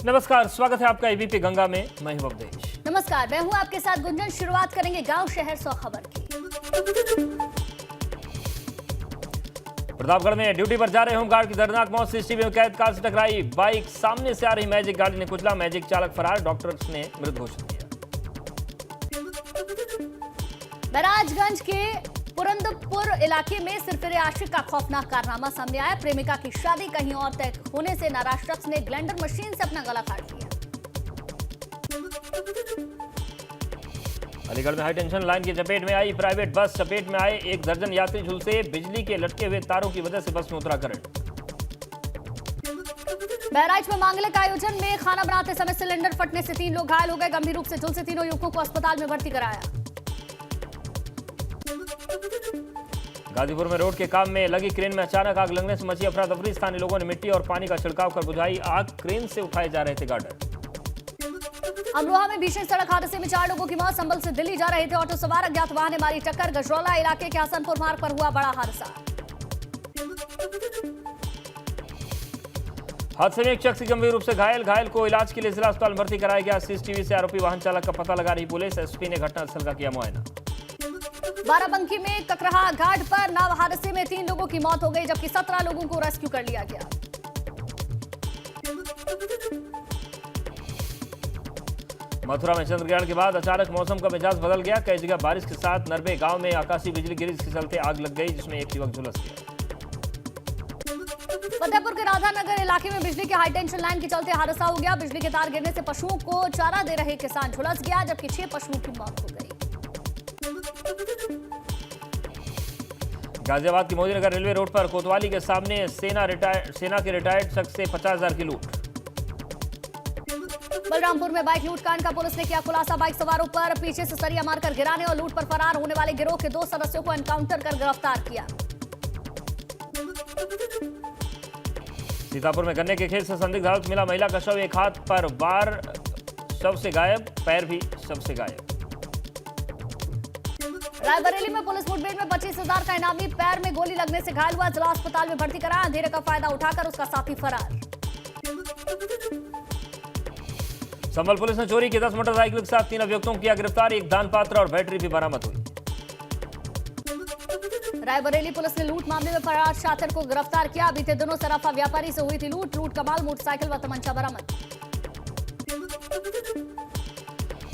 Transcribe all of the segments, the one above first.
नमस्कार, स्वागत है आपका एबीपी गंगा में। मैं हूं अवधेश। नमस्कार, मैं हूं आपके साथ गुंजन। शुरुआत करेंगे गांव शहर 100 खबर की। प्रतापगढ़ में ड्यूटी पर जा रहे होमगार्ड की दर्दनाक मौत सीसीटीवी में कैद कार से टकराई। बाइक सामने से आ रही मैजिक गाड़ी ने कुचला, मैजिक चालक फरार, डॉक्टर्स ने मृत घोषित किया। महराजगंज के पुरंदरपुर इलाके में सिरफिरे आशिक का खौफनाक कारनामा सामने आया। प्रेमिका की शादी कहीं और तय होने से नाराज शख्स ने ग्राइंडर मशीन से अपना गला काट लिया। अलीगढ़ में हाई टेंशन लाइन की चपेट में आई प्राइवेट बस, चपेट में आए 1 दर्जन यात्री झुलसे, बिजली के लटके हुए तारों की वजह से बस में उतरा करंट। बहराइच में मांगलिक आयोजन में खाना बनाते समय सिलेंडर फटने से 3 लोग घायल हो गए। गंभीर रूप से झुलसे तीनों युवकों को अस्पताल में भर्ती कराया। गाजीपुर में रोड के काम में लगी क्रेन में अचानक आग लगने से मची अफरा तफरी। स्थानीय लोगों ने मिट्टी और पानी का छिड़काव कर बुझाई आग। क्रेन से उठाए जा रहे थे गार्डर। अमरोहा में भीषण सड़क हादसे में 4 लोगों की मौत। संभल से दिल्ली जा रहे थे ऑटो सवार, अज्ञात वाहन ने मारी टक्कर। गजरौला इलाके के हसनपुर मार्ग पर हुआ बड़ा हादसा। हादसे में एक शख्स गंभीर रूप से घायल को इलाज के लिए जिला अस्पताल में भर्ती कराया गया। सीसीटीवी से आरोपी वाहन चालक का पता लगा रही पुलिस। एसपी ने घटनास्थल का किया मुआयना। बाराबंकी में ककरहा घाट पर नाव हादसे में 3 लोगों की मौत हो गई, जबकि 17 लोगों को रेस्क्यू कर लिया गया। मथुरा में चंद्रग्रहण के बाद अचानक मौसम का मिजाज बदल गया। कई जगह बारिश के साथ नरबे गांव में आकाशीय बिजली गिरी, जिसके चलते आग लग गई, जिसमें एक युवक झुलस गया। फतेहपुर के राधानगर इलाके में बिजली के हाई टेंशन लाइन के चलते हादसा हो गया। बिजली के तार गिरने से पशुओं को चारा दे रहे किसान झुलस गया, जबकि 6 पशुओं की मौत हो गई। गाजियाबाद की मोदीनगर रेलवे रोड पर कोतवाली के सामने सेना के रिटायर्ड शख्स से 50,000 की लूट। बलरामपुर में बाइक लूटकांड का पुलिस ने किया खुलासा। बाइक सवारों पर पीछे से सरिया मारकर गिराने और लूट पर फरार होने वाले गिरोह के 2 सदस्यों को एनकाउंटर कर गिरफ्तार किया। सीतापुर में गन्ने के खेत से संदिग्ध हालत मिला महिला का शव। एक हाथ पर वार, शव से गायब, पैर भी शव से गायब। रायबरेली में पुलिस मुठभेड़ में 25,000 का इनामी पैर में गोली लगने से घायल हुआ। जिला अस्पताल में भर्ती कराया। अंधेरे का फायदा उठाकर उसका साथी फरार। संभल पुलिस ने चोरी की 10 मोटरसाइकिल के साथ 3 अभियुक्तों को किया गिरफ्तार। एक दान पात्र और बैटरी भी बरामद हुई। रायबरेली पुलिस ने लूट मामले में फरार शातिर को गिरफ्तार किया। बीते दिनों सराफा व्यापारी से हुई थी लूट का माल, मोटरसाइकिल व तमंचा बरामद।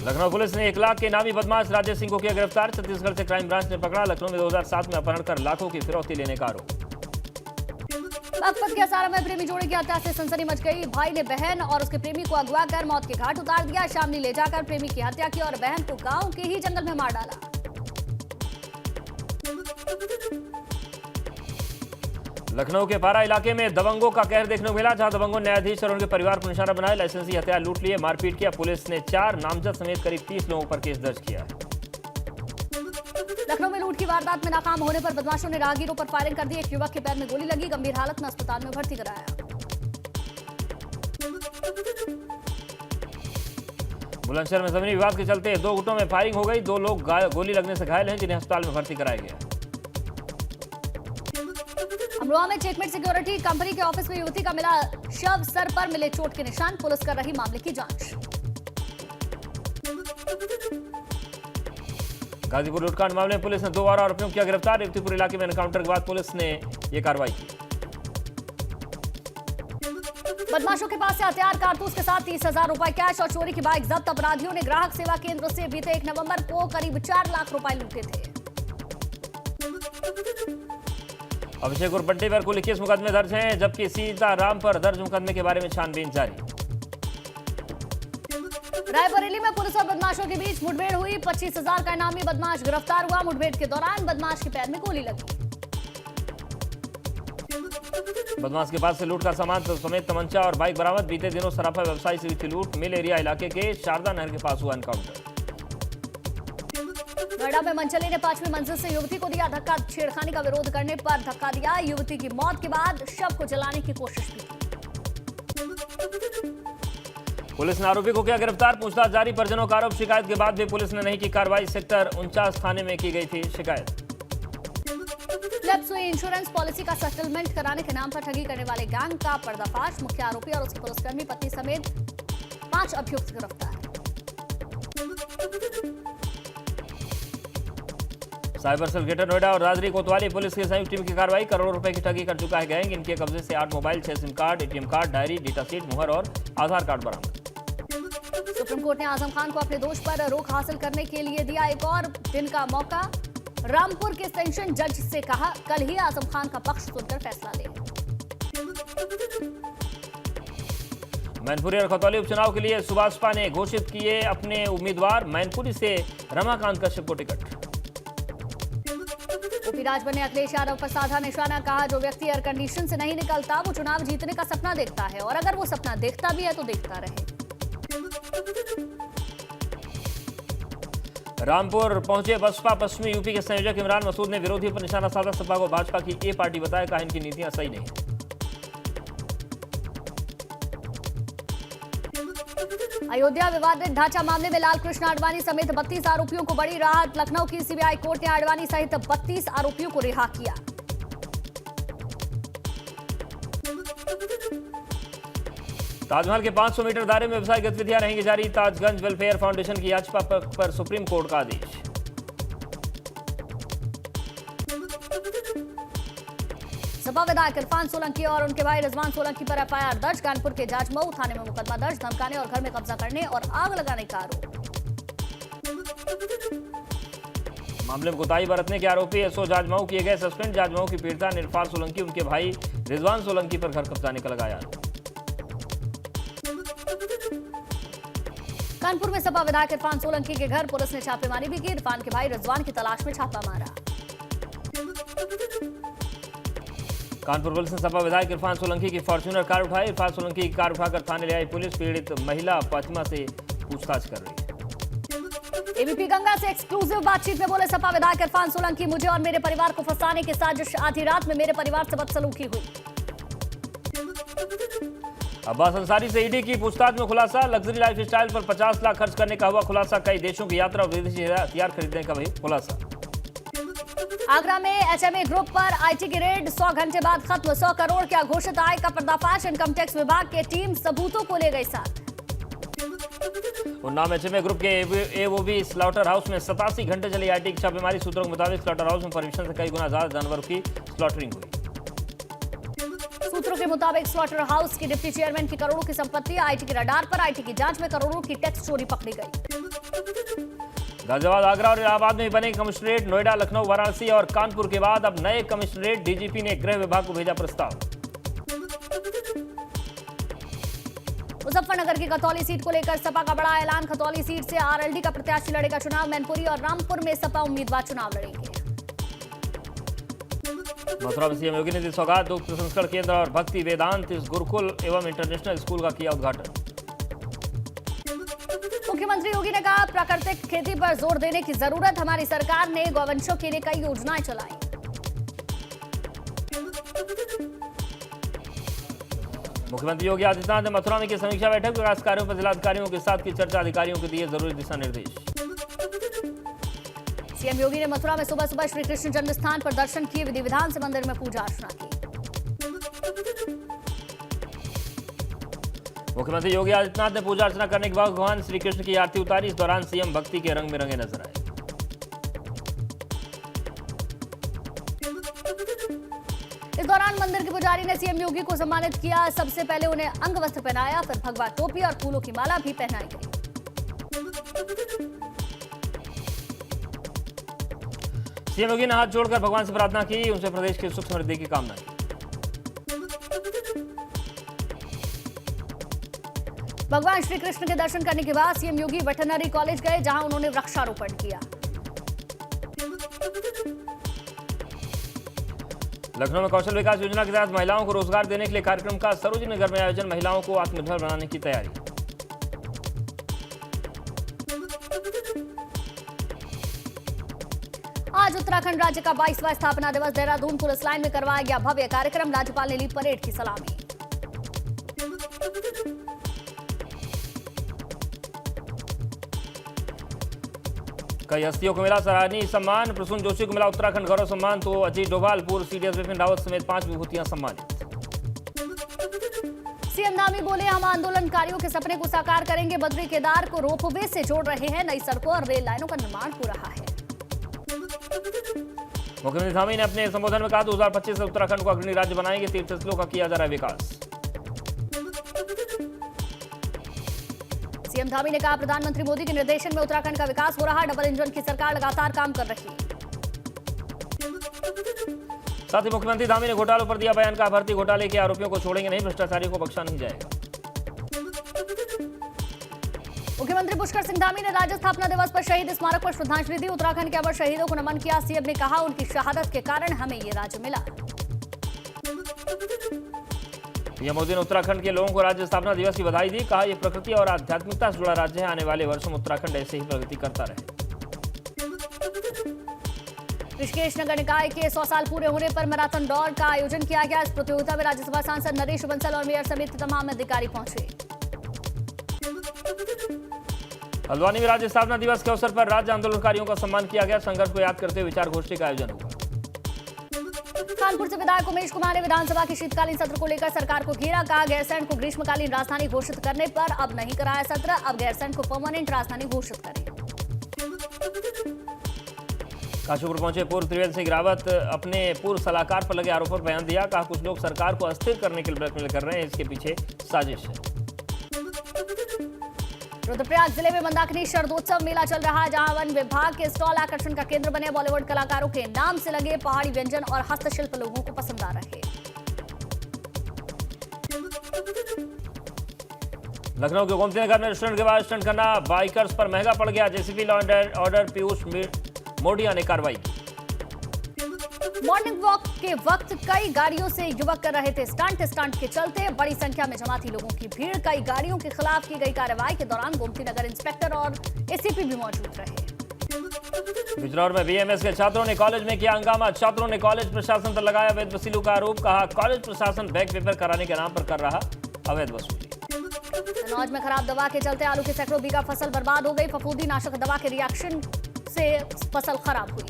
लखनऊ पुलिस ने 1 लाख के इनामी बदमाश राजेश सिंह को किया गिरफ्तार। छत्तीसगढ़ से क्राइम ब्रांच ने पकड़ा। लखनऊ में 2007 में अपहरण कर लाखों की फिरौती लेने का आरोप। बागपत के असारा में प्रेमी जोड़े की हत्या से सनसनी मच गई। भाई ने बहन और उसके प्रेमी को अगवा कर मौत के घाट उतार दिया। शामली ले जाकर प्रेमी की हत्या की और बहन को गांव के ही जंगल में मार डाला। लखनऊ के पारा इलाके में दबंगों का कहर देखने को मिला, जहां दबंगों ने न्यायाधीश और उनके परिवार को निशाना बनाया। लाइसेंसी हथियार लूट लिए, मारपीट किया। पुलिस ने 4 नामजद समेत करीब 30 लोगों पर केस दर्ज किया है। लखनऊ में लूट की वारदात में नाकाम होने पर बदमाशों ने राहगीरों पर फायरिंग कर दी। एक युवक के पैर में गोली लगी, गंभीर हालत में अस्पताल में भर्ती कराया। बुलंदशहर में जमीनी विवाद के चलते 2 गुटों में फायरिंग हो गई। 2 लोग गोली लगने से घायल हैं, जिन्हें अस्पताल में भर्ती कराया गया। अमरोहा में चेकमेट सिक्योरिटी कंपनी के ऑफिस में युवती का मिला शव, सर पर मिले चोट के निशान। पुलिस कर रही मामले की जांच। गाजीपुर लूटकांड मामले में पुलिस ने 2 और आरोपियों को किया गिरफ्तार। युवतीपुर इलाके में एनकाउंटर के बाद पुलिस ने यह कार्रवाई की। बदमाशों के पास से हथियार कारतूस के साथ 30,000 रुपए कैश और चोरी की बाइक जब्त। अपराधियों ने ग्राहक सेवा केंद्र से बीते 1 नवंबर को करीब 4 लाख रुपए लूटे थे। अभिषेक और बंटी पर कुल 21 मुकदमे दर्ज हैं, जबकि सीताराम पर दर्ज मुकदमे के बारे में छानबीन जारी। रायबरेली में पुलिस और बदमाशों के बीच मुठभेड़ हुई। 25,000 का इनामी बदमाश गिरफ्तार हुआ। मुठभेड़ के दौरान बदमाश के पैर में गोली लगी। बदमाश के पास से लूट का सामान समेत तमंचा और बाइक बरामद। बीते दिनों सराफा व्यवसायी से हुई थी लूट। मिल एरिया इलाके के शारदा नहर के पास हुआ एनकाउंटर। नोएडा में मनचली ने 5वीं मंजिल से युवती को दिया धक्का। छेड़खानी का विरोध करने पर धक्का दिया। युवती की मौत के बाद शव को जलाने की कोशिश की। पुलिस ने आरोपी को किया गिरफ्तार। पूछताछ जारी। परिजनों का आरोप, शिकायत के बाद भी पुलिस ने नहीं की कार्रवाई। सेक्टर 49 थाने में की गई थी शिकायत। लैप्स हुई इंश्योरेंस पॉलिसी का सेटलमेंट कराने के नाम पर ठगी करने वाले गैंग का पर्दाफाश। मुख्य आरोपी और उसके पुलिसकर्मी पत्नी समेत 5 अभियुक्त गिरफ्तार। साइबर सेल ग्रेटर नोएडा और राजरी कोतवाली पुलिस की संयुक्त टीम की कार्रवाई। करोड़ों रुपए की ठगी कर चुका है गैंग। इनके कब्जे से 8 mobile, 6 SIM card, ATM card, diary, data sheet, मुहर और आधार कार्ड बरामद। सुप्रीम कोर्ट ने आजम खान को अपने दोष पर रोक हासिल करने के लिए दिया एक और दिन का मौका। रामपुर के सेशन जज से कहा कल ही आजम खान का पक्ष सुनकर फैसला ले। मैनपुरी और खतौली उपचुनाव के लिए सुभाषपा ने घोषित किए अपने उम्मीदवार। मैनपुरी से रमाकांत कश्यप को टिकट। ओपी राजभर ने अखिलेश यादव पर साधा निशाना। कहा जो व्यक्ति एयर कंडीशन से नहीं निकलता वो चुनाव जीतने का सपना देखता है, और अगर वो सपना देखता भी है तो देखता रहे। रामपुर पहुंचे बसपा पश्चिमी यूपी के संयोजक इमरान मसूद ने विरोधी पर निशाना साधा। सपा को भाजपा की ए पार्टी बताया। कहा इनकी नीतियां सही नहीं। अयोध्या विवादित ढांचा मामले में लालकृष्ण आडवाणी समेत 32 आरोपियों को बड़ी राहत। लखनऊ की सीबीआई कोर्ट ने आडवाणी सहित 32 आरोपियों को रिहा किया। ताजमहल के 500 मीटर दायरे में व्यवसायिक गतिविधियां रहेंगी जारी। ताजगंज वेलफेयर फाउंडेशन की याचिका पर सुप्रीम कोर्ट का आदेश। सपा विधायक इरफान सोलंकी और उनके भाई रिजवान सोलंकी पर एफआईआर दर्ज। कानपुर के जाजमऊ थाने में मुकदमा दर्ज। धमकाने और घर में कब्जा करने और आग लगाने का आरोप। मामले में कोताही बरतने के आरोपी एसओ जाजमऊ किए गए सस्पेंड। जाजमऊ की पीड़िता ने इरफान सोलंकी उनके भाई रिजवान सोलंकी पर घर कब्जाने का लगाया। कानपुर में सपा विधायक इरफान सोलंकी के घर पुलिस ने छापेमारी भी की। इरफान के भाई रिजवान की तलाश में छापा मारा। कानपुर पुलिस ने सपा विधायक इरफान सोलंकी की फॉर्च्यूनर कार उठाई। इरफान सोलंकी की कार उठाकर थाने ले आई पुलिस। पीड़ित महिला फातिमा से पूछताछ कर रही है। एबीपी गंगा से एक्सक्लूसिव बातचीत में बोले सपा विधायक इरफान सोलंकी, मुझे और मेरे परिवार को फंसाने की साजिश। आधी रात में मेरे परिवार से बदसलूकी हुई। अब्बास अंसारी से ईडी की पूछताछ में खुलासा। लग्जरी लाइफ स्टाइल पर 50 लाख खर्च करने का हुआ खुलासा। कई देशों की यात्रा और विदेशी हथियार खरीदने का भी खुलासा। आगरा में एचएमए ग्रुप पर आईटी की रेड। 100 घंटे बाद खत्म। 100 करोड़ के अघोषित आय का पर्दाफाश। इनकम टैक्स विभाग की टीम सबूतों को ले गई साथ। उन्नाव एचएमए ग्रुप के एओबी स्लॉटर हाउस में 87 घंटे चली आईटी की छापेमारी। सूत्रों के मुताबिक स्लॉटर हाउस में परमिशन से कई गुना ज्यादा जानवरों की स्लॉटरिंग हुई। सूत्रों के मुताबिक स्लॉटर हाउस की डिप्टी चेयरमैन की करोड़ों की संपत्ति। आईटी के रडार पर आईटी की जांच में करोड़ों की टैक्स चोरी पकड़ी गई। गाजियाबाद, आगरा और इलाहाबाद में बने कमिश्नरेट। नोएडा, लखनऊ, वाराणसी और कानपुर के बाद अब नए कमिश्नरेट। डीजीपी ने गृह विभाग को भेजा प्रस्ताव। मुजफ्फरनगर की खतौली सीट को लेकर सपा का बड़ा ऐलान। खतौली सीट से आरएलडी का प्रत्याशी लड़ेगा चुनाव। मैनपुरी और रामपुर में सपा उम्मीदवार चुनाव लड़ेंगे। मथुरा में सीएम योगी ने दी सौगात। दुग्ध प्रसंस्करण केंद्र और भक्ति वेदांत गुरुकुल एवं इंटरनेशनल स्कूल का किया उद्घाटन। मुख्यमंत्री योगी ने कहा प्राकृतिक खेती पर जोर देने की जरूरत। हमारी सरकार ने गौवंशों के लिए कई योजनाएं चलाई। मुख्यमंत्री योगी आदित्यनाथ ने मथुरा में की समीक्षा बैठक। विकास कार्यों पर जिलाधिकारियों के साथ की चर्चा। अधिकारियों को दिए जरूरी दिशा निर्देश। सीएम योगी ने मथुरा में सुबह सुबह श्री कृष्ण जन्म स्थान पर दर्शन किए। विधि विधान से मंदिर में पूजा अर्चना की। मुख्यमंत्री योगी आदित्यनाथ ने पूजा अर्चना करने के बाद भगवान श्री कृष्ण की आरती उतारी। इस दौरान सीएम भक्ति के रंग में रंगे नजर आए। इस दौरान मंदिर के पुजारी ने सीएम योगी को सम्मानित किया। सबसे पहले उन्हें अंग वस्त्र पहनाया, फिर भगवा टोपी और फूलों की माला भी पहनाई गई। सीएम योगी ने हाथ जोड़कर भगवान से प्रार्थना की। उनसे प्रदेश की सुख समृद्धि की कामना की। भगवान श्री कृष्ण के दर्शन करने के बाद सीएम योगी वेटरनरी कॉलेज गए, जहां उन्होंने वृक्षारोपण किया। लखनऊ में कौशल विकास योजना के तहत महिलाओं को रोजगार देने के लिए कार्यक्रम का सरोजिनी नगर में आयोजन। महिलाओं को आत्मनिर्भर बनाने की तैयारी। आज उत्तराखंड राज्य का 22वां स्थापना दिवस। देहरादून पुलिस लाइन में करवाया गया भव्य कार्यक्रम। राज्यपाल ने ली परेड की सलामी। कई हस्तियों को मिला सराहनीय सम्मान। प्रसून जोशी को मिला उत्तराखंड गौरव सम्मान, तो अजीत डोभाल, पूर्व सीडीएस विपिन रावत समेत 5 विभूतियां सम्मानित। सीएम धामी बोले, हम आंदोलनकारियों के सपने को साकार करेंगे। बद्री केदार को रोपवे से जोड़ रहे हैं। नई सड़कों और रेल लाइनों का निर्माण हो रहा है। मुख्यमंत्री धामी ने अपने संबोधन में कहा 2025 से उत्तराखंड को अग्रणी राज्य बनाएंगे। तीर्थस्थलों का किया जा रहा है विकास। सीएम धामी ने कहा, प्रधानमंत्री मोदी के निर्देशन में उत्तराखंड का विकास हो रहा। डबल इंजन की सरकार लगातार काम कर रही है। साथ ही मुख्यमंत्री धामी ने घोटालों पर दिया बयान। कहा, भर्ती घोटाले के आरोपियों को छोड़ेंगे नहीं, भ्रष्टाचारियों को बख्शा नहीं जाएगा। मुख्यमंत्री पुष्कर सिंह धामी ने राज्य स्थापना दिवस पर शहीद स्मारक पर श्रद्धांजलि दी। उत्तराखंड के अमर शहीदों को नमन किया। सीएम ने कहा, उनकी शहादत के कारण हमें ये राज्य मिला। पीएम मोदी ने उत्तराखंड के लोगों को राज्य स्थापना दिवस की बधाई दी। कहा, यह प्रकृति और आध्यात्मिकता से जुड़ा राज्य है। आने वाले वर्षों में उत्तराखंड ऐसे ही प्रगति करता रहे। ऋषिकेश नगर निकाय के 100 साल पूरे होने पर मैराथन दौड़ का आयोजन किया गया। इस प्रतियोगिता में राज्यसभा सांसद नरेश बंसल और मेयर समेत तमाम अधिकारी पहुंचे। हल्द्वानी में राज्य स्थापना दिवस के अवसर पर राज्य आंदोलनकारियों का सम्मान किया गया। संघर्ष को याद करते हुए विचार गोष्ठी का आयोजन हुआ। कानपुर से विधायक उमेश कुमार ने विधानसभा के शीतकालीन सत्र को लेकर सरकार को घेरा। कहा, गैरसैंण को ग्रीष्मकालीन राजधानी घोषित करने पर अब नहीं कराया सत्र। अब गैरसैंण को परमानेंट राजधानी घोषित करें। काशीपुर पहुंचे पूर्व त्रिवेंद्र सिंह रावत अपने पूर्व सलाहकार पर लगे आरोपों पर बयान दिया। कहा, कुछ लोग सरकार को अस्थिर करने के लिए ब्लैकमेल कर रहे हैं। इसके पीछे साजिश है। रुद्रप्रयाग जिले में मंदाकिनी शरदोत्सव मेला चल रहा है, जहां वन विभाग के स्टॉल आकर्षण का केंद्र बने। बॉलीवुड कलाकारों के नाम से लगे पहाड़ी व्यंजन और हस्तशिल्प लोगों को पसंद आ रहे। लखनऊ के गोमती नगर में रेस्टोरेंट के बाद स्टंट करना बाइकर्स पर महंगा पड़ गया। JCB law and order Piyush Modia ने कार्रवाई की। मॉर्निंग वॉक के वक्त कई गाड़ियों से युवक कर रहे थे स्टंट के चलते बड़ी संख्या में जमा थी लोगों की भीड़। कई गाड़ियों के खिलाफ की गई कार्रवाई के दौरान गोमती नगर इंस्पेक्टर और एसीपी भी मौजूद रहे। बिजनौर में बीएमएस के छात्रों ने कॉलेज में किया हंगामा। छात्रों ने कॉलेज प्रशासन पर लगाया अवैध वसूली का आरोप। कहा, कॉलेज प्रशासन बैक पेपर कराने के नाम पर कर रहा अवैध वसूली। कन्नौज में खराब दवा के चलते आलू की सैकड़ों बीघा फसल बर्बाद हो गई। फफूंदी नाशक दवा के रिएक्शन से फसल खराब हुई।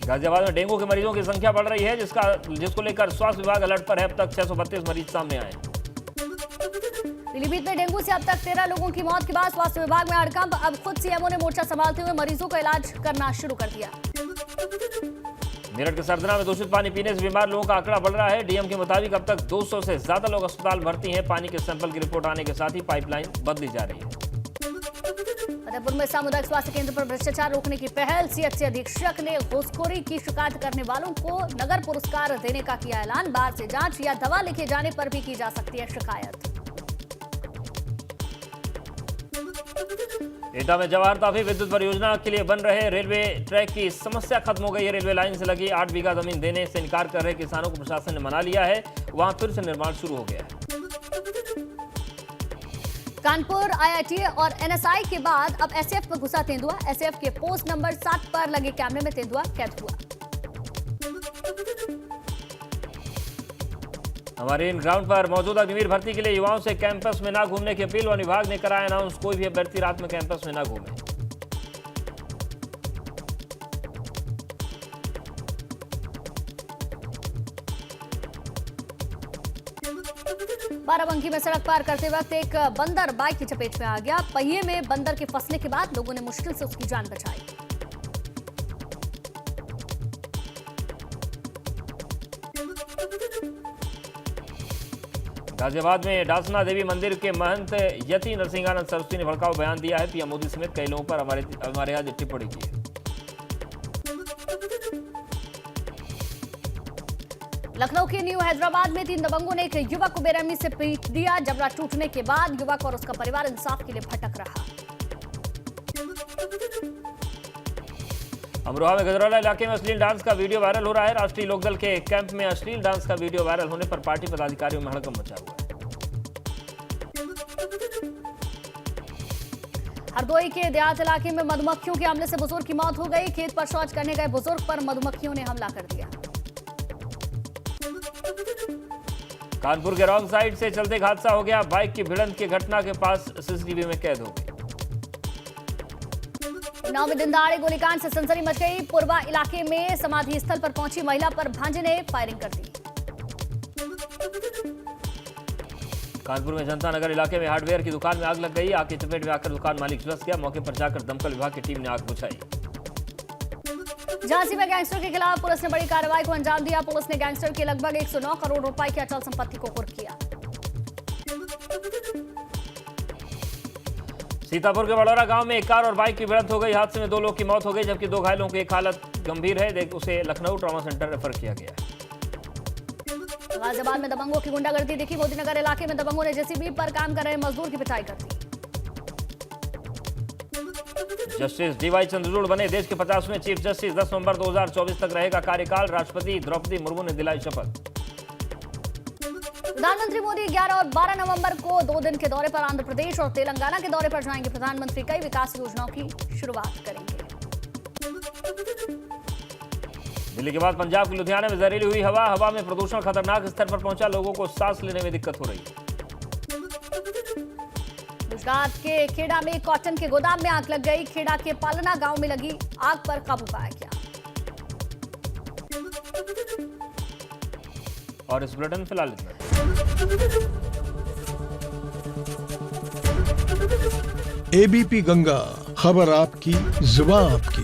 गाजियाबाद में डेंगू के मरीजों की संख्या बढ़ रही है, जिसको लेकर स्वास्थ्य विभाग अलर्ट पर है। अब तक 632 मरीज सामने आए। पीलीभीत में डेंगू से अब तक 13 लोगों की मौत के बाद स्वास्थ्य विभाग में हड़कंप। अब खुद सीएमओ ने मोर्चा संभालते हुए मरीजों का इलाज करना शुरू कर दिया। मेरठ के सरदना में दूषित पानी पीने से बीमार लोगों का आंकड़ा बढ़ रहा है। डीएम के मुताबिक अब तक 200 से ज्यादा लोग अस्पताल भर्ती हैं। पानी के सैंपल की रिपोर्ट आने के साथ ही पाइपलाइन बदली जा रही है। फतेहपुर में सामुदायिक स्वास्थ्य केंद्र पर भ्रष्टाचार रोकने की पहल। सीएचसी अधीक्षक ने घूसखोरी की शिकायत करने वालों को नगर पुरस्कार देने का किया ऐलान। बाहर से जांच या दवा लिखे जाने पर भी की जा सकती है शिकायत। एटा में जवाहर ताफी विद्युत परियोजना के लिए बन रहे रेलवे ट्रैक की समस्या खत्म हो गई है। रेलवे लाइन से लगी 8 बीघा जमीन देने से इनकार कर रहे किसानों को प्रशासन ने मना लिया है। वहां फिर से निर्माण शुरू हो गया है। कानपुर आईआईटी और एनएसआई के बाद अब एसएफ में घुसा तेंदुआ। एसएफ के पोस्ट नंबर 7 पर लगे कैमरे में तेंदुआ कैद हुआ। हमारे इन ग्राउंड पर मौजूद अग्निवीर भर्ती के लिए युवाओं से कैंपस में ना घूमने की अपील। वन विभाग ने कराया अनाउंस, कोई भी अभ्यर्थी रात में कैंपस में ना घूमे। बाराबंकी में सड़क पार करते वक्त एक बंदर बाइक की चपेट में आ गया। पहिए में बंदर के फंसने के बाद लोगों ने मुश्किल से उसकी जान बचाई। गाजियाबाद में डासना देवी मंदिर के महंत यति नरसिंहानंद सरस्वती ने भड़काऊ बयान दिया है। पीएम मोदी समेत कई लोगों पर हमारे यहाँ टिप्पणी की है। लखनऊ के न्यू हैदराबाद में 3 दबंगों ने एक युवक को बेरहमी से पीट दिया। जबड़ा टूटने के बाद युवक और उसका परिवार इंसाफ के लिए भटक रहा। अमरोहा में गजरौला इलाके में अश्लील डांस का वीडियो वायरल हो रहा है। राष्ट्रीय लोकदल के कैंप में अश्लील डांस का वीडियो वायरल होने पर पार्टी पदाधिकारियों में हड़कंप मचा हुआ है। हरदोई के देहात इलाके में मधुमक्खियों के हमले से बुजुर्ग की मौत हो गई। खेत पर शौच करने गए बुजुर्ग पर मधुमक्खियों ने हमला कर दिया। कानपुर के रॉन्ग साइड से चलते एक हादसा हो गया। बाइक की भिड़ंत की घटना के पास सीसीटीवी में कैद हो गई। उन्नाव में दिन दहाड़े गोलीकांड से सनसनी मच गई। पुरवा इलाके में समाधि स्थल पर पहुंची महिला पर भांजे ने फायरिंग कर दी। कानपुर में जनता नगर इलाके में हार्डवेयर की दुकान में आग लग गई। आग की चपेट में आकर दुकान मालिक झुलस गया। मौके पर जाकर दमकल विभाग की टीम ने आग बुझाई। झांसी में गैंगस्टर के खिलाफ पुलिस ने बड़ी कार्रवाई को अंजाम दिया। पुलिस ने गैंगस्टर की लगभग 109 करोड़ रुपए की अचल संपत्ति को कुर्क किया। सीतापुर के बड़ौरा गांव में एक कार और बाइक की भिड़ंत हो गई। हादसे में 2 लोग की मौत हो गई, जबकि 2 घायलों की एक हालत गंभीर है। उसे लखनऊ ट्रॉमा सेंटर रेफर किया गया है। गाजियाबाद में दबंगों की गुंडागर्दी दिखी। मोदीनगर इलाके में दबंगों ने जेसीबी पर काम कर रहे मजदूर की पिटाई कर दी। जस्टिस डीवाई चंद्रचूड़ बने देश के 50वें चीफ जस्टिस। 10 नवंबर 2024 तक रहेगा कार्यकाल। राष्ट्रपति द्रौपदी मुर्मू ने दिलाई शपथ। प्रधानमंत्री मोदी 11 और 12 नवंबर को 2 दिन के दौरे पर आंध्र प्रदेश और तेलंगाना के दौरे पर जाएंगे। प्रधानमंत्री कई विकास योजनाओं की शुरुआत करेंगे। दिल्ली के बाद पंजाब के लुधियाना में जहरीली हुई हवा। हवा में प्रदूषण खतरनाक स्तर पर पहुंचा। लोगों को सांस लेने में दिक्कत हो रही है। गुजरात के खेड़ा में कॉटन के गोदाम में आग लग गई। खेड़ा के पालना गांव में लगी आग पर काबू पाया गया। और इस बुलेटिन फिलहाल इतना। एबीपी गंगा, खबर आपकी, जुबान आपकी।